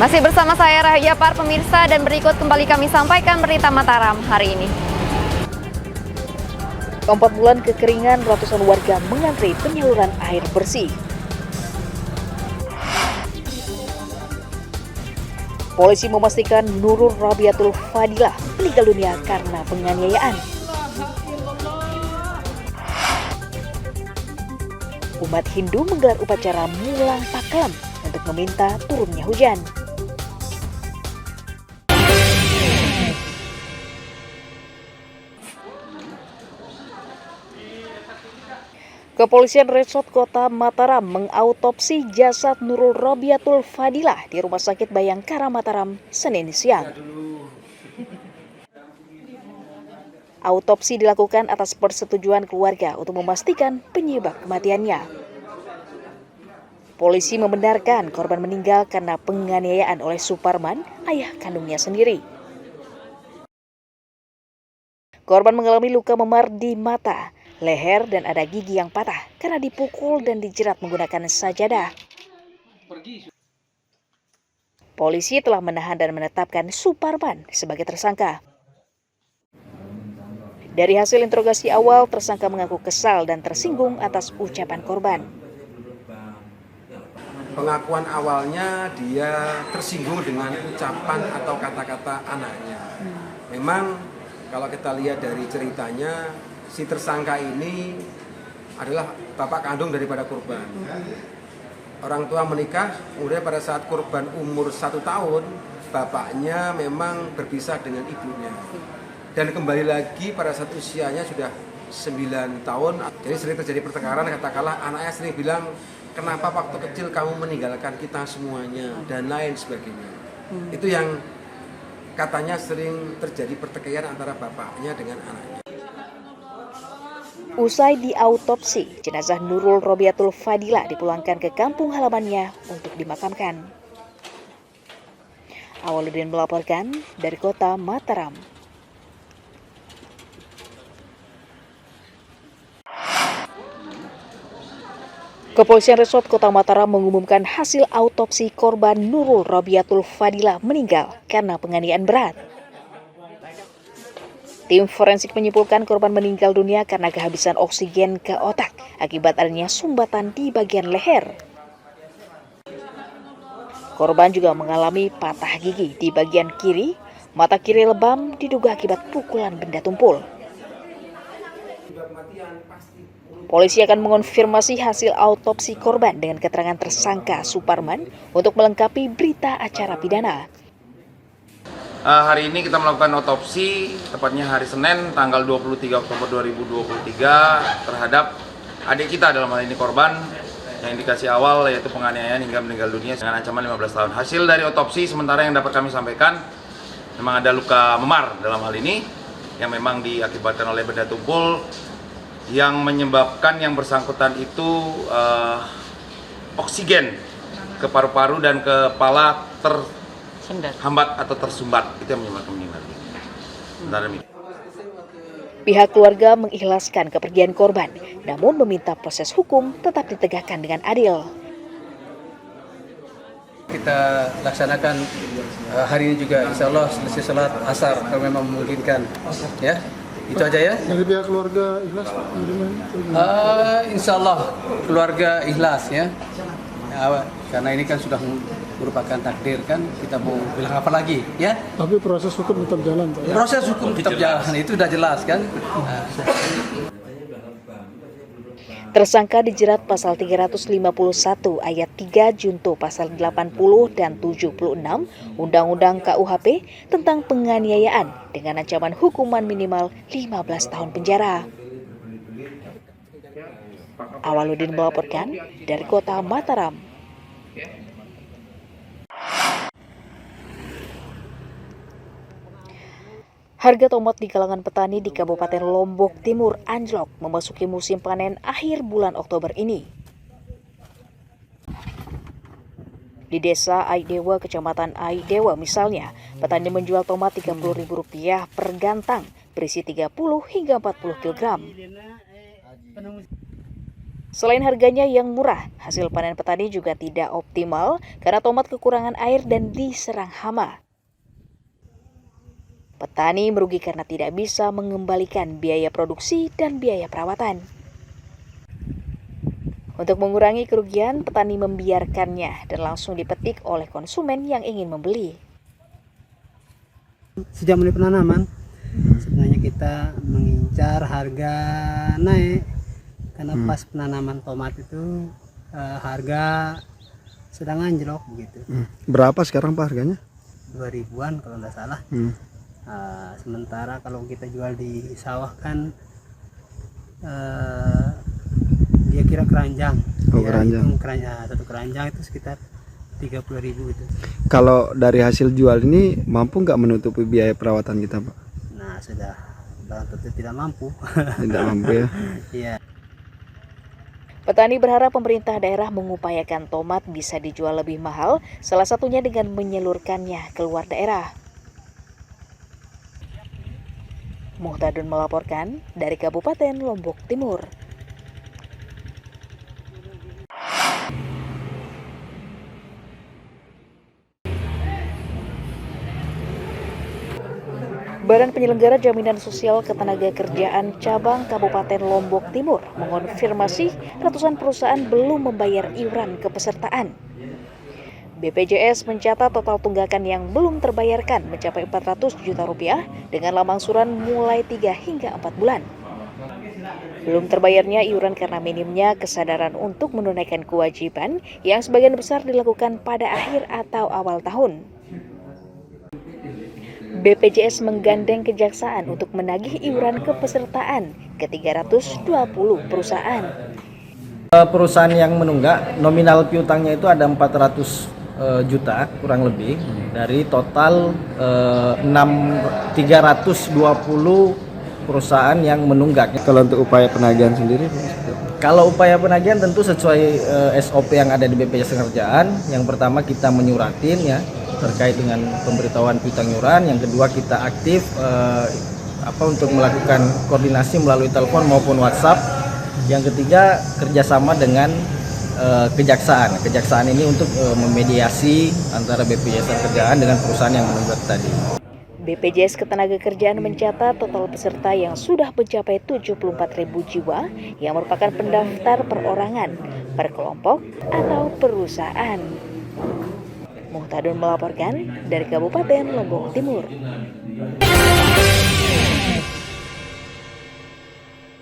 Masih bersama saya Rahayu Japar, pemirsa, dan berikut kembali kami sampaikan berita Mataram hari ini. 4 bulan kekeringan, ratusan warga mengantri penyaluran air bersih. Polisi memastikan Nurul Rabiatul Fadilah meninggal dunia karena penganiayaan. Umat Hindu menggelar upacara Mulang Paklam untuk meminta turunnya hujan. Kepolisian Resort Kota Mataram mengautopsi jasad Nurul Rabiatul Fadilah di Rumah Sakit Bayangkara Mataram Senin siang. Autopsi dilakukan atas persetujuan keluarga untuk memastikan penyebab kematiannya. Polisi membenarkan korban meninggal karena penganiayaan oleh Suparman, ayah kandungnya sendiri. Korban mengalami luka memar di mata, leher, dan ada gigi yang patah karena dipukul dan dijerat menggunakan sajadah. Polisi telah menahan dan menetapkan Suparman sebagai tersangka. Dari hasil interogasi awal, tersangka mengaku kesal dan tersinggung atas ucapan korban. Pengakuan awalnya dia tersinggung dengan ucapan atau kata-kata anaknya. Memang kalau kita lihat dari ceritanya, si tersangka ini adalah bapak kandung daripada korban. Orang tua menikah, kemudian pada saat korban umur 1 tahun, bapaknya memang berpisah dengan ibunya. Dan kembali lagi pada saat usianya sudah 9 tahun. Jadi sering terjadi pertengkaran, katakanlah anaknya sering bilang, kenapa waktu kecil kamu meninggalkan kita semuanya, dan lain sebagainya. Itu yang katanya sering terjadi pertikaian antara bapaknya dengan anaknya. Usai diautopsi, jenazah Nurul Rabiatul Fadilah dipulangkan ke kampung halamannya untuk dimakamkan. Awaludin melaporkan dari kota Mataram. Kepolisian Resort Kota Mataram mengumumkan hasil autopsi korban Nurul Rabiatul Fadilah meninggal karena penganiayaan berat. Tim forensik menyimpulkan korban meninggal dunia karena kehabisan oksigen ke otak akibat adanya sumbatan di bagian leher. Korban juga mengalami patah gigi di bagian kiri, mata kiri lebam diduga akibat pukulan benda tumpul. Polisi akan mengonfirmasi hasil autopsi korban dengan keterangan tersangka Suparman untuk melengkapi berita acara pidana. Hari ini kita melakukan otopsi, tepatnya hari Senin, tanggal 23 Oktober 2023, terhadap adik kita, dalam hal ini korban, yang indikasi awal yaitu penganiayaan hingga meninggal dunia dengan ancaman 15 tahun. Hasil dari otopsi sementara yang dapat kami sampaikan, memang ada luka memar dalam hal ini, yang memang diakibatkan oleh benda tumpul, yang menyebabkan yang bersangkutan itu oksigen ke paru-paru dan kepala terhambat atau tersumbat, itu yang menyebabkan meninggal. Pihak keluarga mengikhlaskan kepergian korban, namun meminta proses hukum tetap ditegakkan dengan adil. Kita laksanakan hari ini juga, insya Allah selesai salat asar kalau memang memungkinkan, ya. Itu aja ya. Dari pihak keluarga ikhlas? Insya Allah keluarga ikhlas ya. Karena ini kan sudah merupakan takdir kan, kita mau bilang apa lagi ya. Tapi proses hukum tetap jalan Pak? Proses hukum tetap jalan, itu sudah jelas kan. Tersangka dijerat pasal 351 ayat 3 junto pasal 80 dan 76 Undang-Undang KUHP tentang penganiayaan dengan ancaman hukuman minimal 15 tahun penjara. Awaludin melaporkan dari kota Mataram. Harga tomat di kalangan petani di Kabupaten Lombok Timur anjlok memasuki musim panen akhir bulan Oktober ini. Di desa Aidewa, kecamatan Aidewa misalnya, petani menjual tomat Rp30.000 per gantang, berisi 30 hingga 40 kg. Selain harganya yang murah, hasil panen petani juga tidak optimal karena tomat kekurangan air dan diserang hama. Petani merugi karena tidak bisa mengembalikan biaya produksi dan biaya perawatan. Untuk mengurangi kerugian, petani membiarkannya dan langsung dipetik oleh konsumen yang ingin membeli. Sejak mulai penanaman, sebenarnya kita mengincar harga naik karena pas penanaman tomat itu harga sedang anjlok begitu. Berapa sekarang Pak harganya? 2000-an kalau nggak salah. Sementara kalau kita jual di sawah kan dia kira keranjang. Satu keranjang itu sekitar 30.000 itu. Kalau dari hasil jual ini mampu nggak menutupi biaya perawatan kita Pak? Nah sudah barang tentu tidak mampu. Tidak mampu ya? Iya. Petani berharap pemerintah daerah mengupayakan tomat bisa dijual lebih mahal, salah satunya dengan menyalurkannya keluar daerah. Muhtadun melaporkan dari Kabupaten Lombok Timur. Badan Penyelenggara Jaminan Sosial Ketenagakerjaan Cabang Kabupaten Lombok Timur mengonfirmasi ratusan perusahaan belum membayar iuran kepesertaan. BPJS mencatat total tunggakan yang belum terbayarkan mencapai 400 juta rupiah dengan lamangsuran mulai 3 hingga 4 bulan. Belum terbayarnya iuran karena minimnya kesadaran untuk menunaikan kewajiban yang sebagian besar dilakukan pada akhir atau awal tahun. BPJS menggandeng kejaksaan untuk menagih iuran kepesertaan ke 320 perusahaan. Perusahaan yang menunggak nominal piutangnya itu ada 400 juta kurang lebih dari total 320 perusahaan yang menunggak. Kalau untuk upaya penagihan sendiri? Kalau upaya penagihan tentu sesuai SOP yang ada di BPJS Ketenagakerjaan. Yang pertama kita menyuratin ya terkait dengan pemberitahuan piutang iuran. Yang kedua kita aktif untuk melakukan koordinasi melalui telepon maupun WhatsApp. Yang ketiga kerjasama dengan kejaksaan. Kejaksaan ini untuk memediasi antara BPJS Ketenagakerjaan dengan perusahaan yang menunggak tadi. BPJS Ketenagakerjaan mencatat total peserta yang sudah mencapai 74.000 jiwa yang merupakan pendaftar perorangan, per kelompok, atau perusahaan. Muhtadun melaporkan dari Kabupaten Lombok Timur.